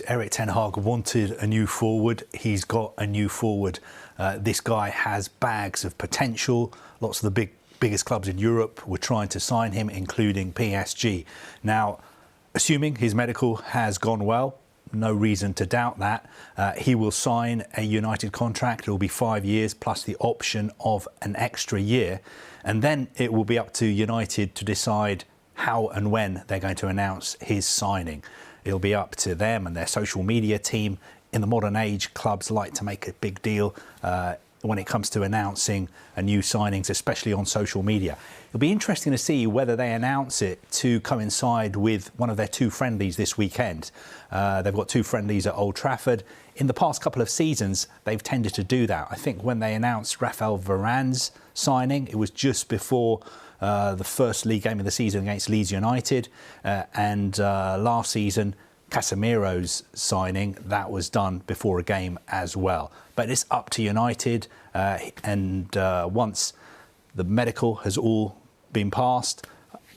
Erik ten Hag wanted a new forward. He's got a new forward. This guy has bags of potential. Lots of the biggest clubs in Europe were trying to sign him, including PSG. Now, assuming his medical has gone well, no reason to doubt that, he will sign a United contract. It will be 5 years plus the option of an extra year. And then it will be up to United to decide how and when they're going to announce his signing. It'll be up to them and their social media team. In the modern age, clubs like to make a big deal when it comes to announcing a new signings, especially on social media. It'll be interesting to see whether they announce it to coincide with one of their two friendlies this weekend. They've got two friendlies at Old Trafford. In the past couple of seasons, they've tended to do that. I think when they announced Raphael Varane's signing, it was just before the first league game of the season against Leeds United, and last season Casemiro's signing, that was done before a game as well. But it's up to United, and once the medical has all been passed,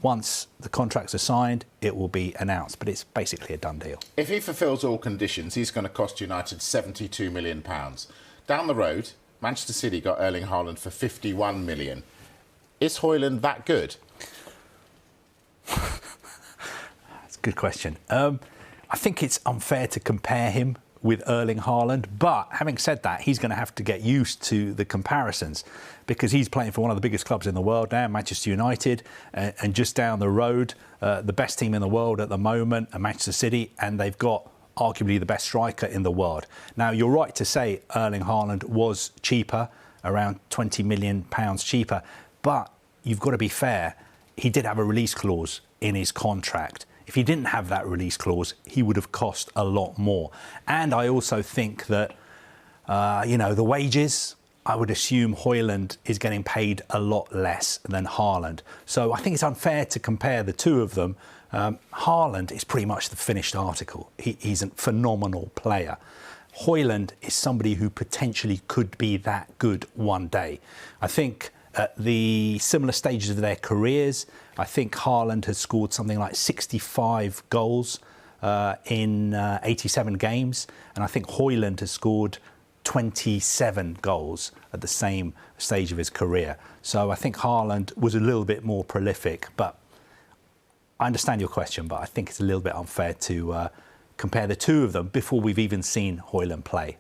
once the contracts are signed, it will be announced. But it's basically a done deal. If he fulfills all conditions, he's going to cost United £72 million. Down the road, Manchester City got Erling Haaland for £51 million. Is Hojlund that good? That's a good question. I think it's unfair to compare him with Erling Haaland, but having said that, he's going to have to get used to the comparisons because he's playing for one of the biggest clubs in the world now, Manchester United, and just down the road, the best team in the world at the moment, Manchester City, and they've got arguably the best striker in the world. Now, you're right to say Erling Haaland was cheaper, around £20 million cheaper, but you've got to be fair, he did have a release clause in his contract. If he didn't have that release clause, he would have cost a lot more. And I also think that, the wages, I would assume Hojlund is getting paid a lot less than Haaland. So I think it's unfair to compare the two of them. Haaland is pretty much the finished article. He's a phenomenal player. Hojlund is somebody who potentially could be that good one day. I think at the similar stages of their careers, I think Haaland has scored something like 65 goals in 87 games. And I think Hojlund has scored 27 goals at the same stage of his career. So I think Haaland was a little bit more prolific. But I understand your question, but I think it's a little bit unfair to compare the two of them before we've even seen Hojlund play.